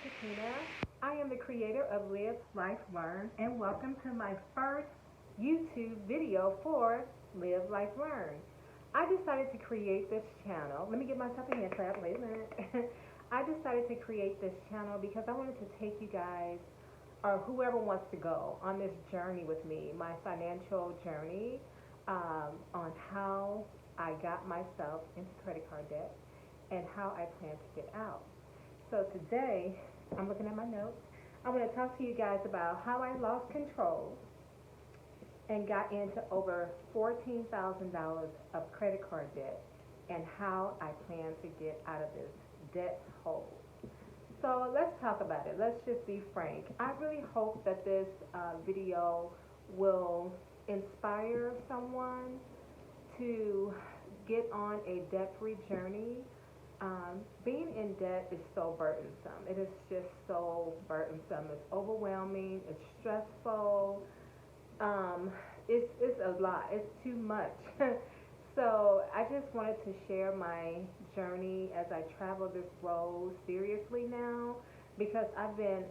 Katina. I am the creator of Live, Life, Learn, and welcome to my first YouTube video for Live, Life, Learn. I decided to create this channel. Let me get myself a hand clap. Wait a minute. I decided to create this channel because I wanted to take you guys, or whoever wants to go, on this journey with me, my financial journey, on how I got myself into credit card debt and how I plan to get out. So today, I'm looking at my notes. I'm going to talk to you guys about how I lost control and got into over $14,000 of credit card debt and how I plan to get out of this debt hole. So let's talk about it. Let's just be frank. I really hope that this video will inspire someone to get on a debt-free journey. Being in debt is so burdensome. It is just so burdensome. It's overwhelming. It's stressful. Um, it's a lot. It's too much. So I just wanted to share my journey as I travel this road seriously now, because I've been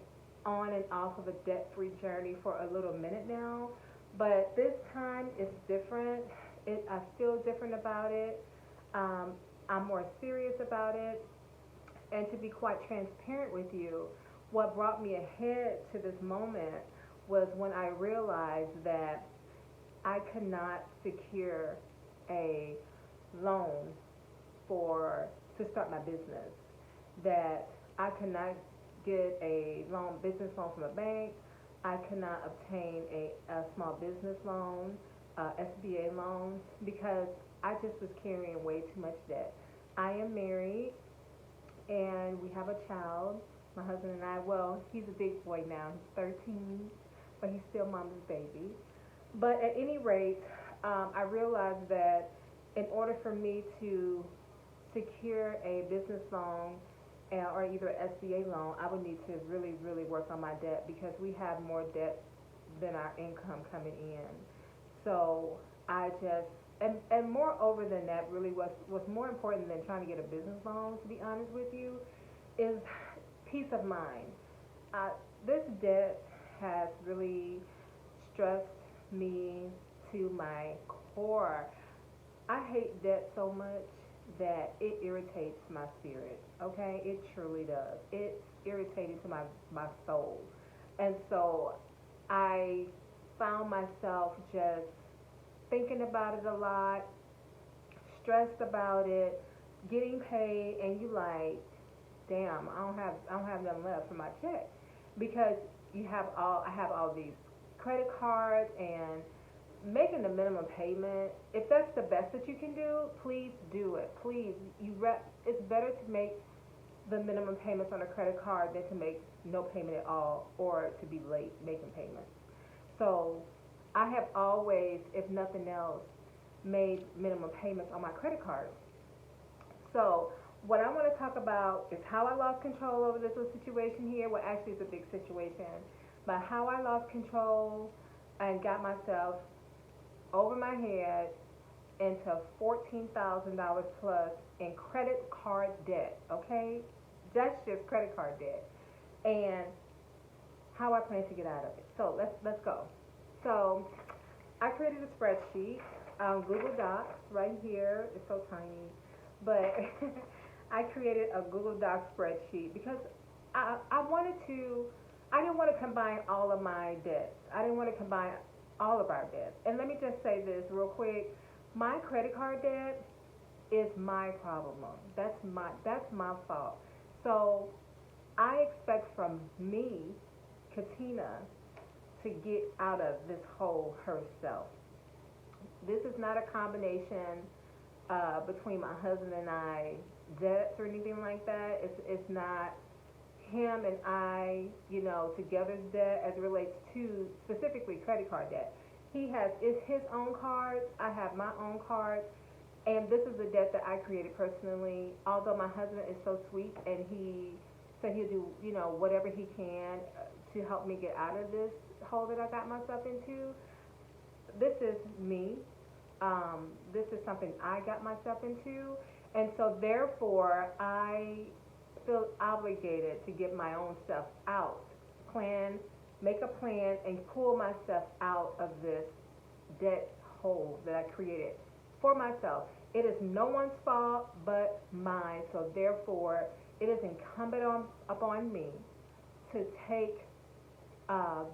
on and off of a debt-free journey for a little minute now. But this time it's different. I feel different about it. Um, I'm more serious about it. And to be quite transparent with you, what brought me ahead to this moment was when I realized that I could not secure a loan for to start my business. That I could not get a business loan from a bank. I could not obtain a small business loan, SBA loan, because I just was carrying way too much debt. I am married and we have a child. My husband and I, well, he's a big boy now. He's 13, but he's still mama's baby. But at any rate, I realized that in order for me to secure a business loan or either an SBA loan, I would need to really, really work on my debt because we have more debt than our income coming in. So I just, and moreover than that, really what's more important than trying to get a business loan, to be honest with you, is peace of mind. Uh, this debt has really stressed me to my core. I hate debt so much that it irritates my spirit. Okay, it truly does. It's irritating to my soul, and so I found myself just thinking about it a lot, stressed about it, getting paid, and you like, damn, I don't have nothing left for my check because I have all these credit cards and making the minimum payment. If that's the best that you can do, please do it. Please, it's better to make the minimum payments on a credit card than to make no payment at all or to be late making payments. So I have always, if nothing else, made minimum payments on my credit cards. So what I want to talk about is how I lost control over this little situation here. Well, actually, it's a big situation, but how I lost control and got myself over my head into $14,000 plus in credit card debt. Okay, that's just credit card debt, and how I plan to get out of it. So let's go. So I created a spreadsheet, Google Docs right here. It's so tiny, but I created a Google Docs spreadsheet because I wanted to. I didn't want to combine all of my debts. I didn't want to combine all of our debts. And let me just say this real quick. My credit card debt is my problem. That's my fault. So I expect from me, Katina, to get out of this hole herself. This is not a combination between my husband and I debts or anything like that. It's not him and I, together's debt as it relates to specifically credit card debt. He has his own cards. I have my own cards. And this is a debt that I created personally. Although my husband is so sweet and he said he'll do, whatever he can to help me get out of this hole that I got myself into. This is me. This is something I got myself into. And so therefore, I feel obligated to get my own stuff out, plan, make a plan, and pull myself out of this debt hole that I created for myself. It is no one's fault but mine, so therefore it is incumbent upon me to take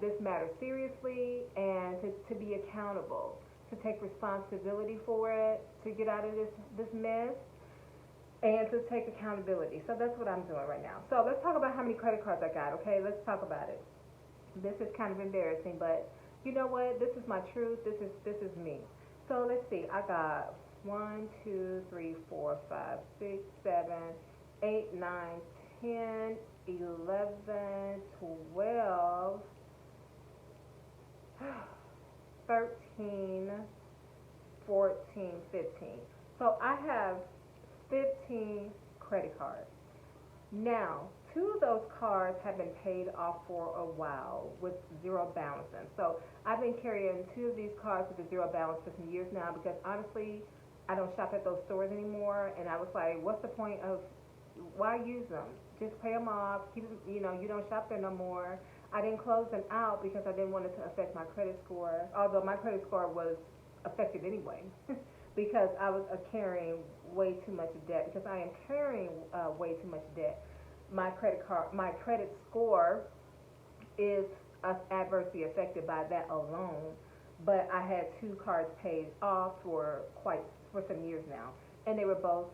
this matter seriously and to be accountable, to take responsibility for it, to get out of this mess, and to take accountability. So that's what I'm doing right now. So let's talk about how many credit cards I got, okay? Let's talk about it. This is kind of embarrassing, but you know what? This is my truth. This is me. So let's see. I got 1, 2, 3, 4, 5, 6, 7, 8, 9, 10, 11, 12, 13, 14, 15. So I have 15 credit cards. Now, 2 of those cards have been paid off for a while with zero balance in. So I've been carrying 2 of these cards with a zero balance for some years now because honestly, I don't shop at those stores anymore. And I was like, what's the point of, why use them? Just pay them off. Keep them, you don't shop there no more. I didn't close them out because I didn't want it to affect my credit score, although my credit score was affected anyway because I was carrying way too much debt, because I am carrying way too much debt. My credit score is adversely affected by that alone. But I had 2 cards paid off for some years now, and they were both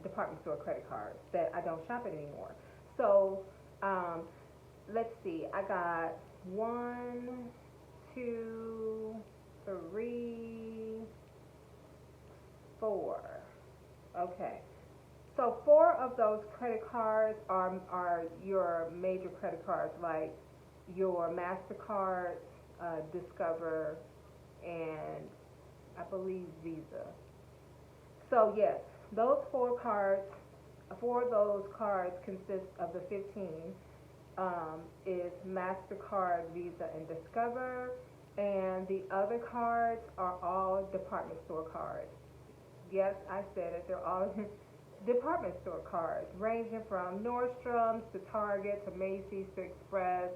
department store credit cards that I don't shop at anymore. So let's see, I got 1, 2, 3, 4. Okay. So 4 of those credit cards are your major credit cards, like your MasterCard, Discover, and I believe Visa. So yes, those 4 cards, 4 of those cards consist of the 15 is MasterCard, Visa, and Discover, and the other cards are all department store cards. Yes, I said it. They're all department store cards, ranging from Nordstrom's to Target to Macy's to Express,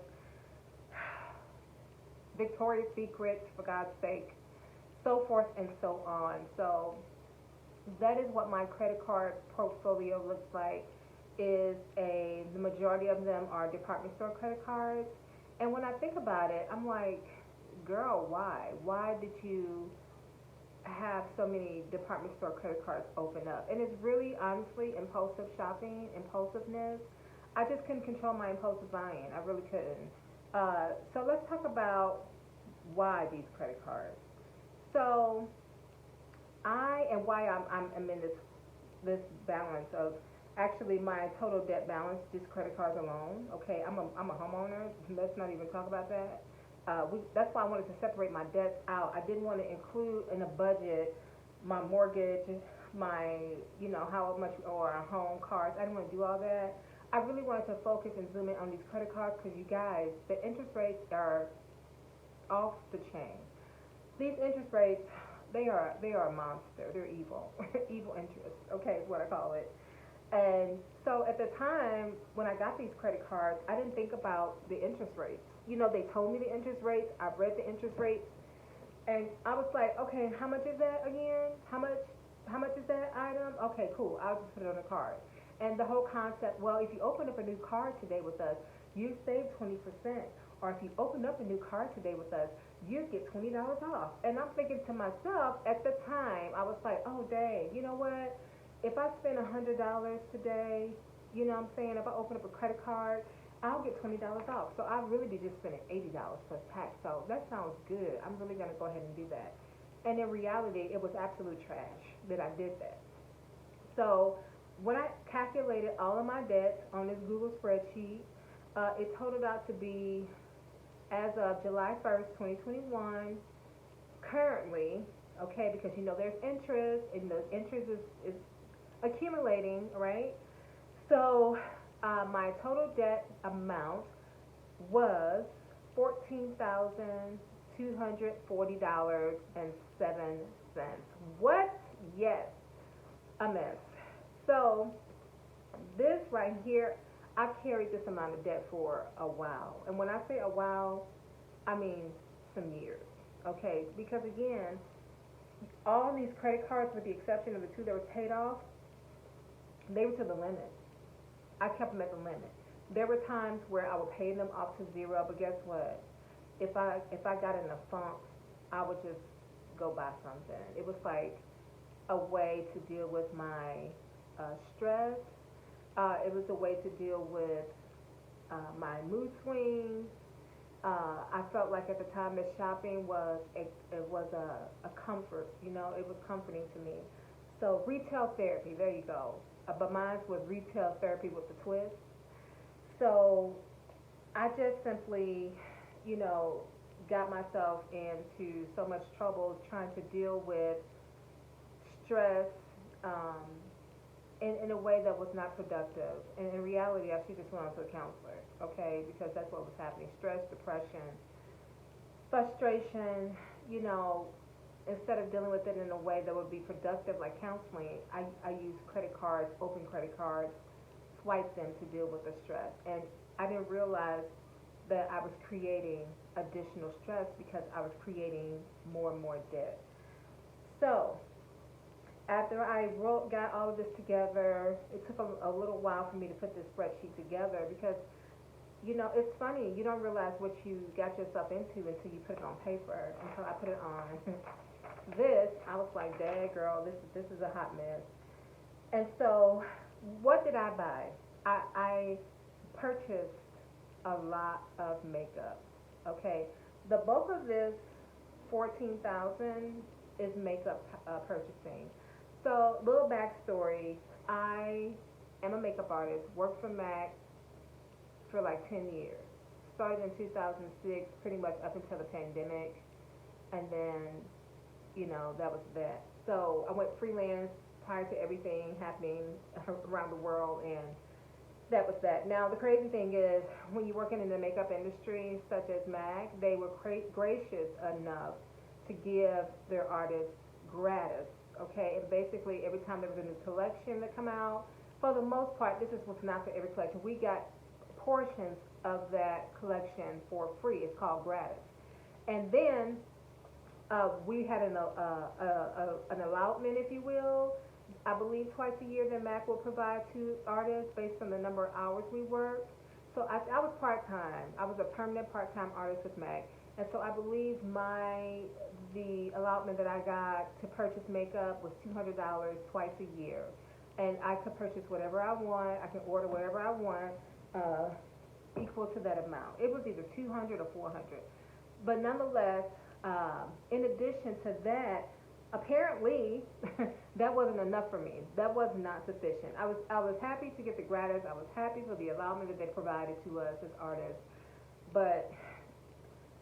Victoria's Secret, for God's sake, so forth and so on. So that is what my credit card portfolio looks like. The majority of them are department store credit cards. And when I think about it, I'm like, girl, why? Why did you have so many department store credit cards open up? And it's really, honestly, impulsive shopping, impulsiveness. I just couldn't control my impulsive buying. I really couldn't. So let's talk about why these credit cards. So why I'm in this balance of, actually, my total debt balance, just credit cards alone. Okay, I'm a homeowner. Let's not even talk about that. That's why I wanted to separate my debts out. I didn't want to include in a budget my mortgage, my, how much, or our home cards. I didn't want to do all that. I really wanted to focus and zoom in on these credit cards because, you guys, the interest rates are off the chain. These interest rates, they are a monster. They're evil. Evil interest, okay, is what I call it. And so at the time when I got these credit cards, I didn't think about the interest rates. They told me the interest rates. I've read the interest rates, and I was like, okay, how much is that again? How much is that item? Okay, cool. I'll just put it on the card. And the whole concept, well, if you open up a new card today with us, you save 20%. Or if you open up a new card today with us, you get $20 off. And I'm thinking to myself, at the time, I was like, oh, dang, you know what? If I spend $100 today, you know what I'm saying, if I open up a credit card, I'll get $20 off. So I'll really be just spending $80 plus tax. So that sounds good. I'm really going to go ahead and do that. And in reality, it was absolute trash that I did that. So when I calculated all of my debts on this Google spreadsheet, it totaled out to be, as of July 1st, 2021, currently, okay, because there's interest, and the interest is accumulating, right? So my total debt amount was $14,240.07. What? Yes, a mess. So This right here, I've carried this amount of debt for a while. And when I say a while, I mean some years. Okay? Because again, all these credit cards, with the exception of the two that were paid off, they were to the limit. I kept them at the limit. There were times where I would pay them off to zero, but guess what? If I got in a funk, I would just go buy something. It was like a way to deal with my stress. It was a way to deal with my mood swings. I felt like at the time that shopping was it was a comfort. You know, it was comforting to me. So retail therapy, there you go. But mine was retail therapy with a twist. So I just simply, you know, got myself into so much trouble trying to deal with stress um, in a way that was not productive. And in reality, I should just went on to a counselor, okay, because that's what was happening. Stress, depression, frustration, you know, instead of dealing with it in a way that would be productive like counseling, I use credit cards, open credit cards, swipe them to deal with the stress. And I didn't realize that I was creating additional stress because I was creating more and more debt. So after I got all of this together, it took a little while for me to put this spreadsheet together because, you know, it's funny. You don't realize what you got yourself into until you put it on paper. And so I put it on this. I was like, "Dad, girl, this is a hot mess." And so, what did I buy? I purchased a lot of makeup. Okay, the bulk of this 14,000 is makeup purchasing. So, little backstory: I am a makeup artist. Worked for MAC for like 10 years. Started in 2006, pretty much up until the pandemic, and then that was that. So I went freelance prior to everything happening around the world, and that was that. Now the crazy thing is, when you're working in the makeup industry, such as MAC, they were gracious enough to give their artists gratis. Okay, and basically every time there was a new collection that come out, for the most part, this is what's not for every collection. We got portions of that collection for free. It's called gratis. And then we had an allotment, if you will. I believe twice a year that MAC will provide to artists based on the number of hours we work. So I was part-time. I was a permanent part-time artist with MAC. And so I believe the allotment that I got to purchase makeup was $200 twice a year. And I could purchase whatever I want. I can order whatever I want, equal to that amount. It was either 200 or 400. But nonetheless, in addition to that, apparently that wasn't enough for me. That was not sufficient. I was happy to get the gratis. I was happy for the allowance that they provided to us as artists. But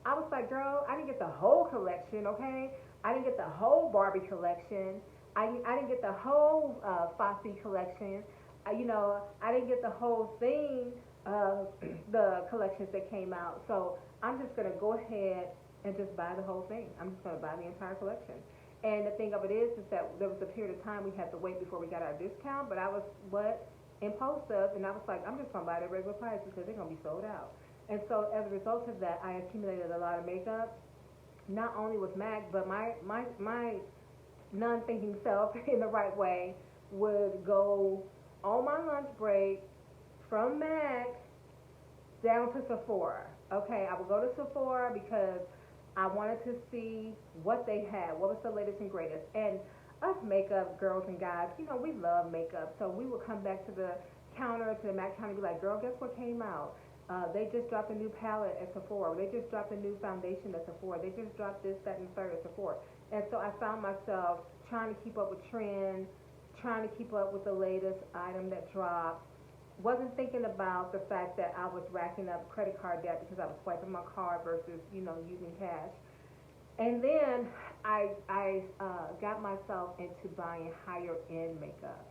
I was like, girl, I didn't get the whole collection, okay? I didn't get the whole Barbie collection. I didn't get the whole Fosse collection. I didn't get the whole thing of the collections that came out. So I'm just going to go ahead and just buy the whole thing. I'm just going to buy the entire collection. And the thing of it is that there was a period of time we had to wait before we got our discount, but I was impulsive, and I was like, I'm just going to buy it at regular price because they're going to be sold out. And so as a result of that, I accumulated a lot of makeup, not only with MAC, but my non-thinking self in the right way would go on my lunch break from MAC down to Sephora. Okay, I would go to Sephora because I wanted to see what they had, what was the latest and greatest. And us makeup girls and guys, we love makeup. So we would come back to the counter, to the MAC counter, and be like, girl, guess what came out? They just dropped a new palette at Sephora. They just dropped a new foundation at Sephora. They just dropped this, that, and the third at Sephora. And so I found myself trying to keep up with trends, trying to keep up with the latest item that dropped. Wasn't thinking about the fact that I was racking up credit card debt because I was swiping my card versus, using cash. And then I got myself into buying higher end makeup.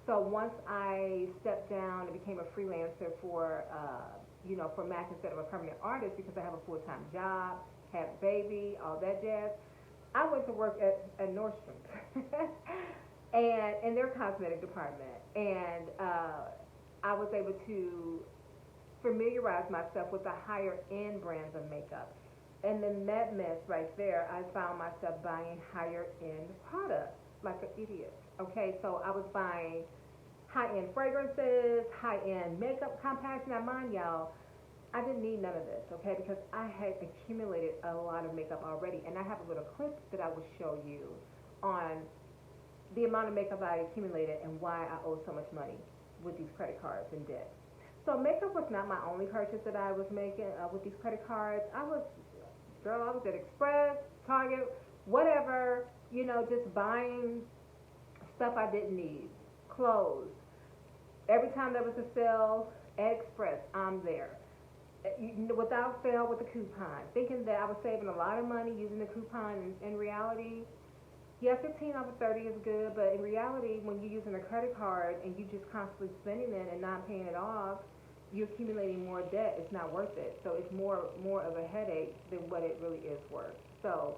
So once I stepped down and became a freelancer for MAC instead of a permanent artist because I have a full-time job, had a baby, all that jazz, I went to work at Nordstrom's and in their cosmetic department. And I was able to familiarize myself with the higher end brands of makeup. And then that mess right there, I found myself buying higher end products like an idiot. Okay, so I was buying high end fragrances, high end makeup compacts. Now, mind y'all, I didn't need none of this, okay, because I had accumulated a lot of makeup already. And I have a little clip that I will show you on the amount of makeup I accumulated and why I owe so much money with these credit cards and debt. So makeup was not my only purchase that I was making with these credit cards. Girl, I was at Express, Target, whatever, just buying stuff I didn't need, clothes. Every time there was a sale at Express, I'm there. Without fail with the coupon, thinking that I was saving a lot of money using the coupon. In reality, yeah, 15 over 30 is good, but in reality, when you're using a credit card and you just constantly spending it and not paying it off, you're accumulating more debt. It's not worth it. So it's more of a headache than what it really is worth. So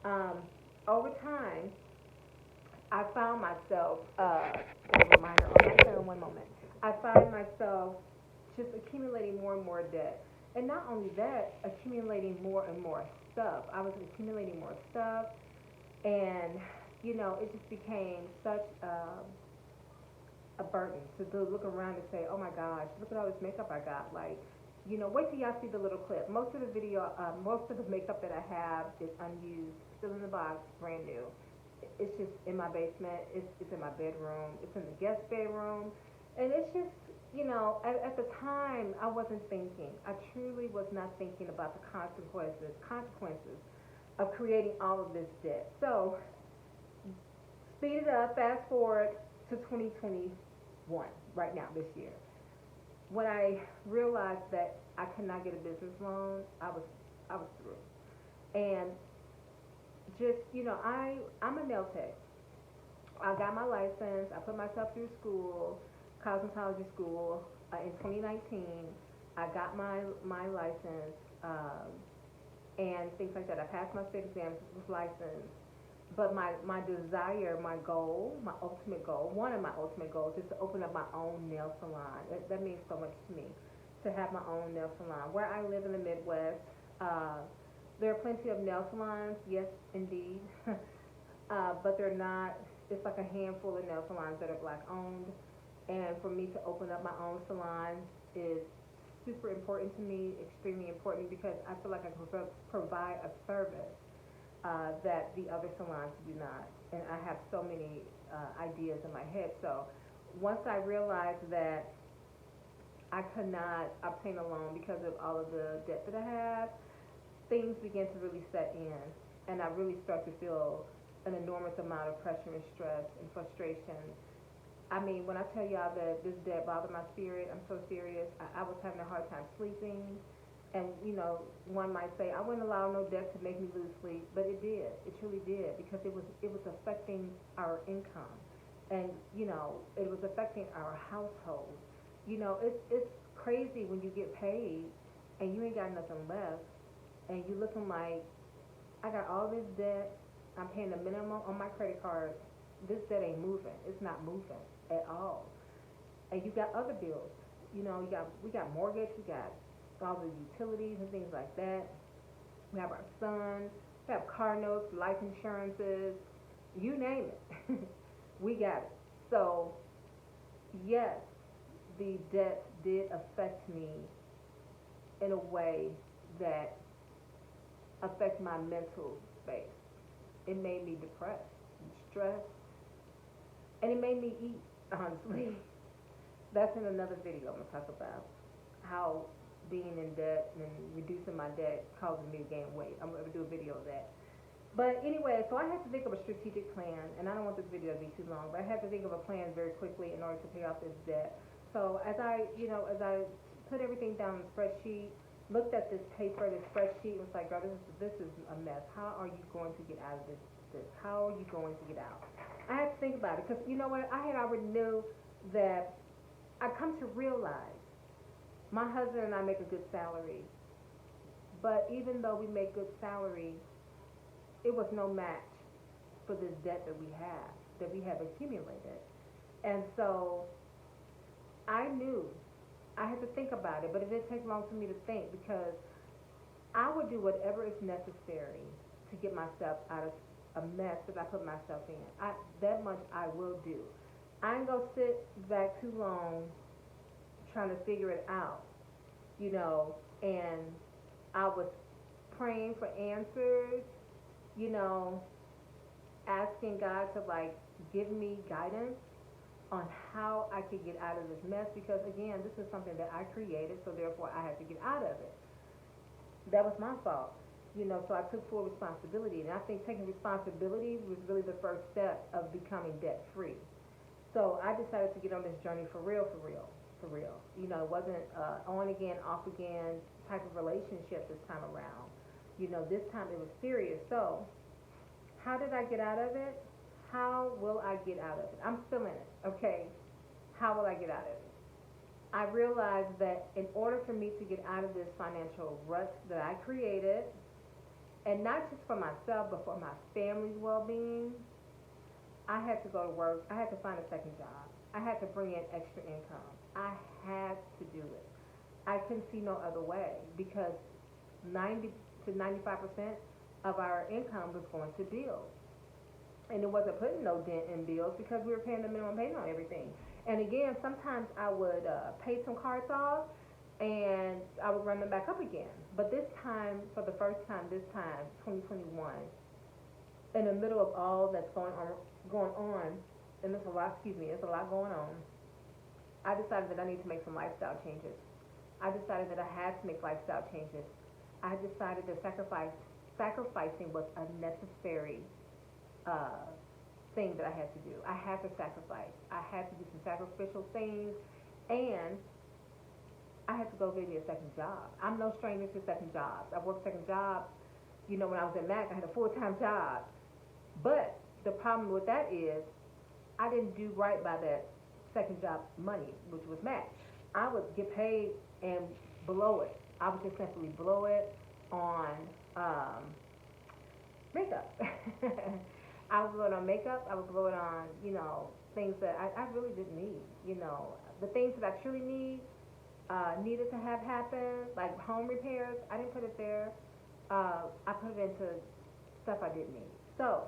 um, over time, I found myself, a reminder on my phone, one moment. I find myself just accumulating more and more debt. And not only that, accumulating more and more stuff. I was accumulating more stuff, and it just became such a burden to look around and say, oh my gosh, look at all this makeup I got. Like, wait till y'all see the little clip. Most of the most of the makeup that I have is unused, still in the box, brand new. It's just in my basement. It's in my bedroom. It's in the guest bedroom, and it's just, at the time I wasn't thinking. I truly was not thinking about the consequences of creating all of this debt. So speed it up. Fast forward to 2021, right now, this year. When I realized that I could not get a business loan, I was through. And just, I'm a nail tech. I got my license. I put myself through school, cosmetology school, in 2019. I got my license, and things like that. I passed my state exams, was licensed. But my desire, my goal, my ultimate goal, one of my ultimate goals is to open up my own nail salon. That means so much to me, to have my own nail salon. Where I live in the Midwest, there are plenty of nail salons, yes, indeed, but they're not, it's like a handful of nail salons that are black owned. And for me to open up my own salon is super important to me, extremely important, because I feel like I can provide a service that the other salons do not. And I have so many ideas in my head. So once I realized that I could not obtain a loan because of all of the debt that I had, things began to really set in. And I really started to feel an enormous amount of pressure and stress and frustration. I mean, when I tell y'all that this debt bothered my spirit, I'm so serious. I was having a hard time sleeping. And, one might say, I wouldn't allow no debt to make me lose sleep, but it did. It truly did, because it was affecting our income. And, it was affecting our household. It's crazy when you get paid and you ain't got nothing left, and you looking like, I got all this debt, I'm paying the minimum on my credit card. This debt ain't moving. It's not moving at all. And you got other bills. We got mortgage, we got all the utilities and things like that. We have our son, we have car notes, life insurances, you name it. We got it. So, yes, the debt did affect me in a way that affected my mental space. It made me depressed and stressed, and it made me eat, honestly. That's in another video I'm going to talk about how being in debt and reducing my debt causing me to gain weight. I'm going to do a video of that. But anyway, so I had to think of a strategic plan, and I don't want this video to be too long, but I had to think of a plan very quickly in order to pay off this debt. So as I put everything down in a spreadsheet, looked at this paper, this spreadsheet, and was like, girl, this is a mess. How are you going to get out of this? How are you going to get out? I had to think about it, because you know what? I had already knew that I come to realize my husband and I make a good salary, but even though we make good salary, it was no match for this debt that we have accumulated. And so I knew I had to think about it, but it didn't take long for me to think because I would do whatever is necessary to get myself out of a mess that I put myself in. That much I will do. I ain't gonna sit back too long trying to figure it out, you know, and I was praying for answers, you know, asking God to like give me guidance on how I could get out of this mess because again, this is something that I created, so therefore I had to get out of it. That was my fault. You know, so I took full responsibility. And I think taking responsibility was really the first step of becoming debt free. So I decided to get on this journey for real, for real, for real. You know, it wasn't on again, off again type of relationship this time around. You know, this time it was serious. So how did I get out of it? How will I get out of it? I'm still in it, okay? How will I get out of it? I realized that in order for me to get out of this financial rut that I created, and not just for myself, but for my family's well-being, I had to go to work. I had to find a second job. I had to bring in extra income. I had to do it. I couldn't see no other way because 90 to 95% of our income was going to bills. And it wasn't putting no dent in bills because we were paying the minimum payment on everything. And again, sometimes I would pay some cards off and I would run them back up again. But this time, for the first time, this time, 2021, in the middle of all that's going on, and there's a lot, excuse me, there's a lot going on, I decided that I need to make some lifestyle changes. I decided that I had to make lifestyle changes. I decided that sacrificing was a necessary uh, thing that I had to do. I had to sacrifice. I had to do some sacrificial things, and I had to go get me a second job. I'm no stranger to second jobs. I've worked second jobs. You know, when I was at Mac, I had a full-time job. But the problem with that is I didn't do right by that second job money, which was Mac. I would get paid and blow it. I would just simply blow it on makeup. I would blow it on makeup. I would blow it on, you know, things that I really didn't need. You know, the things that I truly needed to have happen, like home repairs. I didn't put it there. I put it into stuff I didn't need. So,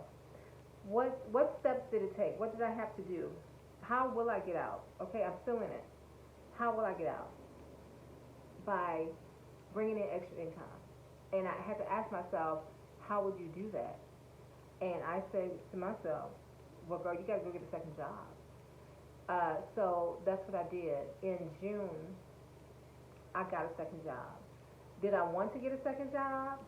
what steps did it take? What did I have to do? How will I get out? Okay, I'm still in it. How will I get out? By bringing in extra income. And I had to ask myself, how would you do that? And I said to myself, well, girl, you got to go get a second job. So that's what I did. In June, I got a second job. Did I want to get a second job?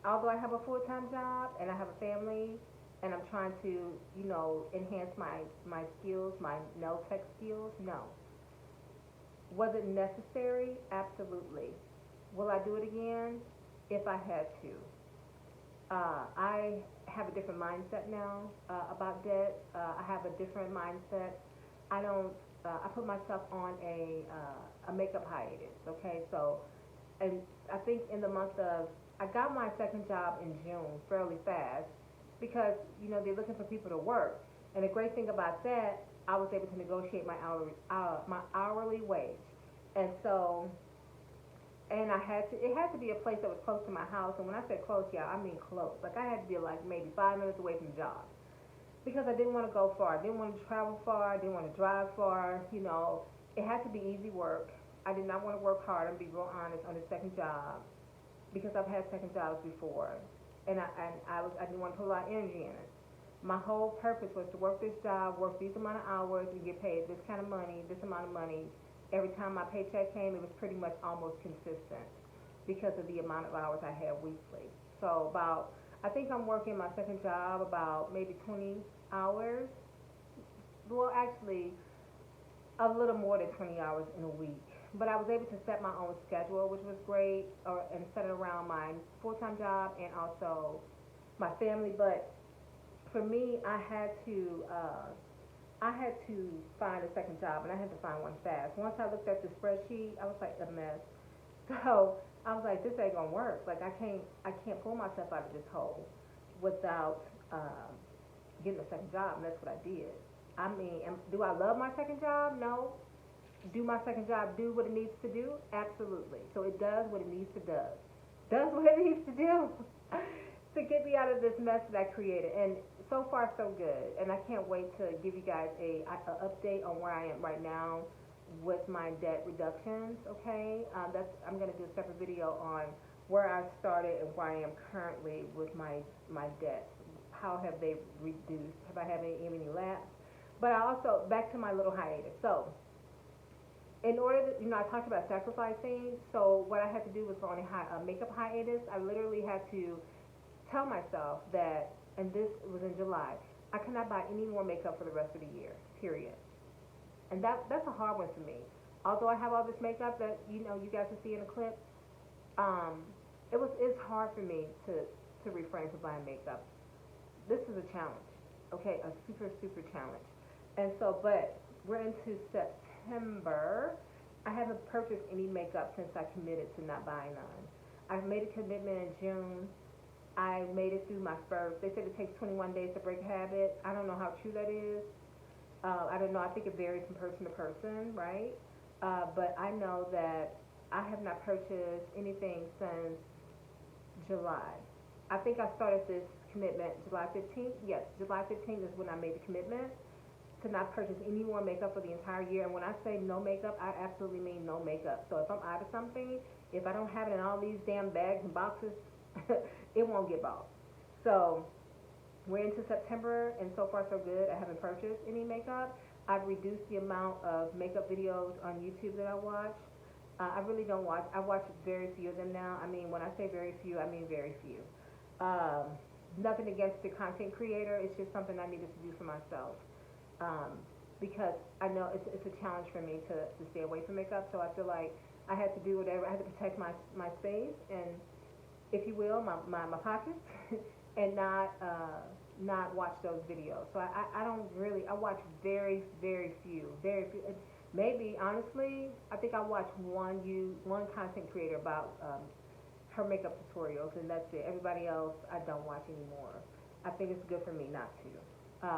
Although I have a full-time job and I have a family and I'm trying to, you know, enhance my skills, my nail tech skills, no. Was it necessary? Absolutely. Will I do it again? If I had to. I have a different mindset now about debt. I have a different mindset. I don't. I put myself on a makeup hiatus. Okay, so, and I think in the month of, I got my second job in June fairly fast because you know they're looking for people to work. And the great thing about that, I was able to negotiate my hourly wage, and so. And it had to be a place that was close to my house. And when I say close, yeah, I mean close. Like I had to be like maybe 5 minutes away from the job. Because I didn't want to go far. I didn't want to travel far. I didn't want to drive far. You know, it had to be easy work. I did not want to work hard. I'm be real honest on the second job. Because I've had second jobs before. And I didn't want to put a lot of energy in it. My whole purpose was to work this job, work these amount of hours, and get paid this kind of money, this amount of money. Every time my paycheck came, it was pretty much almost consistent because of the amount of hours I had weekly. So I think I'm working my second job about maybe 20 hours. Well, actually, a little more than 20 hours in a week. But I was able to set my own schedule, which was great, and set it around my full-time job and also my family. But for me, I had to find a second job, and I had to find one fast. Once I looked at the spreadsheet, I was like a mess. So I was like, this ain't gonna work. Like I can't pull myself out of this hole without getting a second job, and that's what I did. I mean, do I love my second job? No, do my second job do what it needs to do? Absolutely. So it does what it needs to do. Does what it needs to do to get me out of this mess that I created. And so far, so good. And I can't wait to give you guys a update on where I am right now with my debt reductions. Okay, I'm gonna do a separate video on where I started and where I am currently with my debts. How have they reduced? Have I had any lapse? But I also back to my little hiatus. So in order to, I talked about sacrificing. So what I had to do was on a makeup hiatus. I literally had to tell myself that, and this was in July, I cannot buy any more makeup for the rest of the year. Period. And that's a hard one for me. Although I have all this makeup that you guys can see in the clip, it's hard for me to refrain from buying makeup. This is a challenge, okay, a super super challenge. And so, but we're into September. I haven't purchased any makeup since I committed to not buying none. I made a commitment in June. I made it through my first. They said it takes 21 days to break a habit. I don't know how true that is. I don't know. I think it varies from person to person, right? But I know that I have not purchased anything since July. I think I started this commitment July 15th. Yes, July 15th is when I made the commitment to not purchase any more makeup for the entire year. And when I say no makeup, I absolutely mean no makeup. So if I'm out of something, if I don't have it in all these damn bags and boxes, it won't get bought. So we're into September, and so far so good. I haven't purchased any makeup. I've reduced the amount of makeup videos on YouTube that I watch. I really don't watch. I watch very few of them now. I mean, when I say very few, I mean very few. Nothing against the content creator. It's just something I needed to do for myself. Because I know it's a challenge for me to stay away from makeup. So I feel like I had to do whatever. I had to protect my space and, if you will, my pockets, and not watch those videos. So I don't really, I watch very few. Maybe honestly, I think I watch one content creator about her makeup tutorials, and that's it. Everybody else I don't watch anymore. I think it's good for me not to.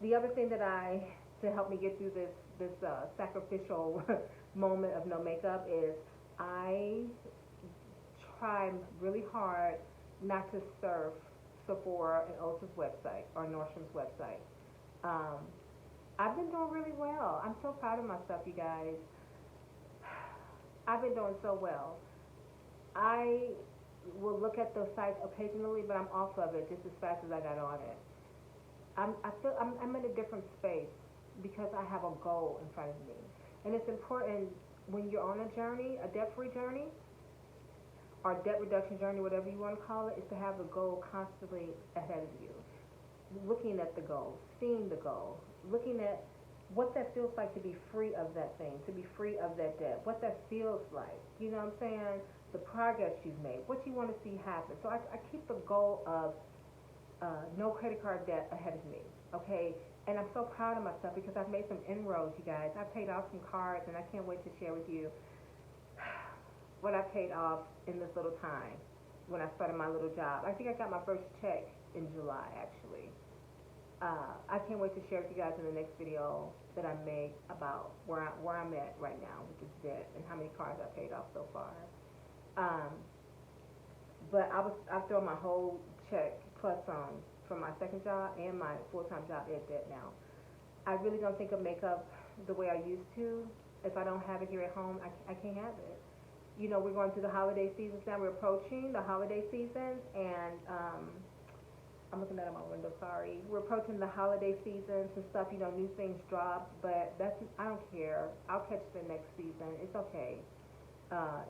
The other thing to help me get through this sacrificial moment of no makeup is I try really hard not to surf Sephora and Ulta's website or Nordstrom's website. I've been doing really well. I'm so proud of myself, you guys. I've been doing so well. I will look at those sites occasionally, but I'm off of it just as fast as I got on it. I feel I'm in a different space because I have a goal in front of me, and it's important when you're on a journey, a debt-free journey, or debt reduction journey, whatever you want to call it, is to have the goal constantly ahead of you. Looking at the goal, seeing the goal, looking at what that feels like to be free of that thing, to be free of that debt, what that feels like. You know what I'm saying? The progress you've made, what you want to see happen. So I keep the goal of no credit card debt ahead of me, okay? And I'm so proud of myself because I've made some inroads, you guys. I paid off some cards, and I can't wait to share with you what I paid off in this little time when I started my little job. I think I got my first check in July, actually. I can't wait to share with you guys in the next video that I make about where I'm at right now with this debt and how many cards I paid off so far. But I throw my whole check plus some from my second job and my full-time job at debt now. I really don't think of makeup the way I used to. If I don't have it here at home, I can't have it. We're going through the holiday seasons now. We're approaching the holiday seasons, and I'm looking out of my window, sorry. We're approaching the holiday seasons and stuff, new things drop, but I don't care. I'll catch the next season. It's okay.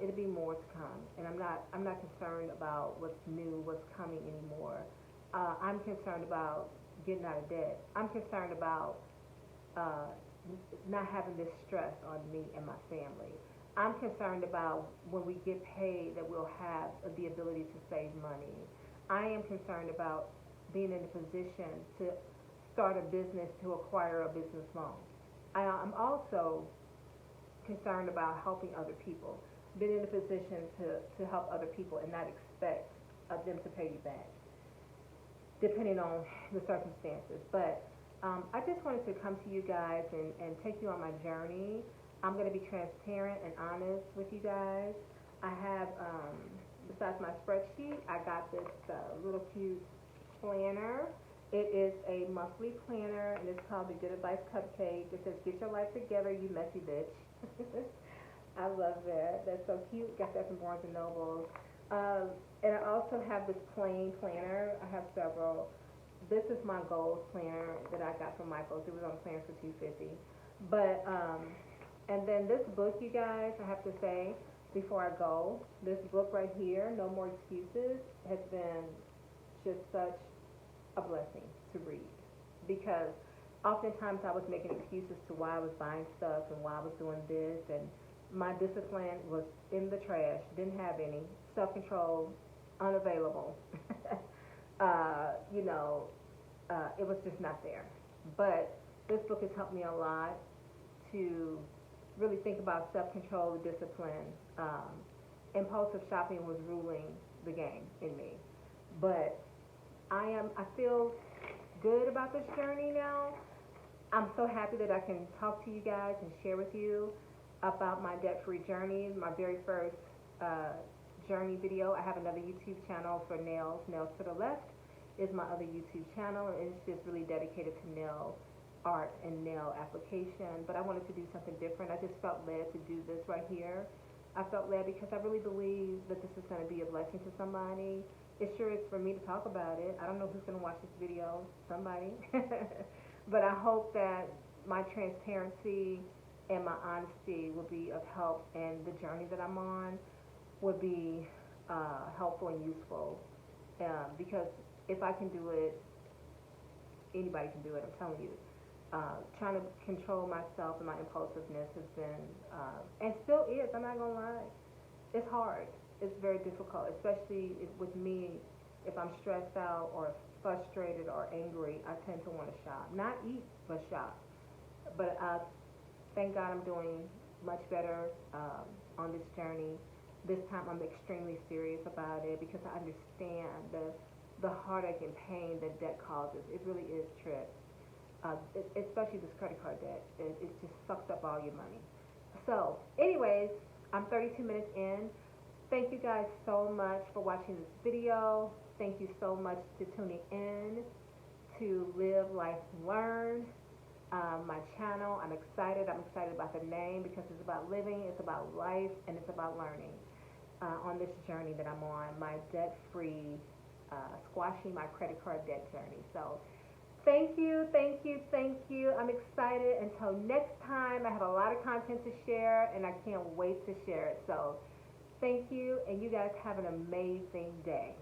It'll be more to come, and I'm not concerned about what's new, what's coming anymore. I'm concerned about getting out of debt. I'm concerned about not having this stress on me and my family. I'm concerned about when we get paid that we'll have the ability to save money. I am concerned about being in a position to start a business, to acquire a business loan. I'm also concerned about helping other people, being in a position to help other people and not expect them to pay you back, depending on the circumstances. But I just wanted to come to you guys and take you on my journey I'm going to be transparent and honest with you guys. I have, besides my spreadsheet, I got this little cute planner. It is a monthly planner, and it's called the Good Advice Cupcake. It says, "Get your life together, you messy bitch." I love that. That's so cute. Got that from Barnes and Noble. And I also have this plain planner. I have several. This is my goals planner that I got from Michaels. It was on clearance for $250. But and then this book, you guys, I have to say before I go, this book right here, No More Excuses, has been just such a blessing to read, because oftentimes I was making excuses to why I was buying stuff and why I was doing this, and my discipline was in the trash, didn't have any, self-control unavailable. You know, it was just not there. But this book has helped me a lot to really think about self-control, discipline. Impulsive shopping was ruling the game in me, but I feel good about this journey now. I'm so happy that I can talk to you guys and share with you about my debt-free journey, my very first journey video. I have another YouTube channel for nails. Nails to the Left is my other YouTube channel, and it's just really dedicated to nail art and nail application. But I wanted to do something different. I just felt led to do this right here. I felt led because I really believe that this is going to be a blessing to somebody. It sure is for me to talk about it. I don't know who's going to watch this video. Somebody. But I hope that my transparency and my honesty will be of help, and the journey that I'm on will be helpful and useful. Because if I can do it, anybody can do it. I'm telling you. Trying to control myself and my impulsiveness has been, and still is, I'm not going to lie, it's hard. It's very difficult, especially with me. If I'm stressed out or frustrated or angry, I tend to want to shop. Not eat, but shop. But thank God I'm doing much better on this journey. This time I'm extremely serious about it because I understand the heartache and pain that debt causes. It really is trips. Especially this credit card debt. It just sucks up all your money. So, anyways, I'm 32 minutes in. Thank you guys so much for watching this video. Thank you so much to tuning in to Live, Life, Learn, my channel. I'm excited. I'm excited about the name because it's about living, it's about life, and it's about learning on this journey that I'm on, my debt-free, squashing my credit card debt journey. So, thank you, thank you, thank you. I'm excited. Until next time, I have a lot of content to share, and I can't wait to share it. So, thank you, and you guys have an amazing day.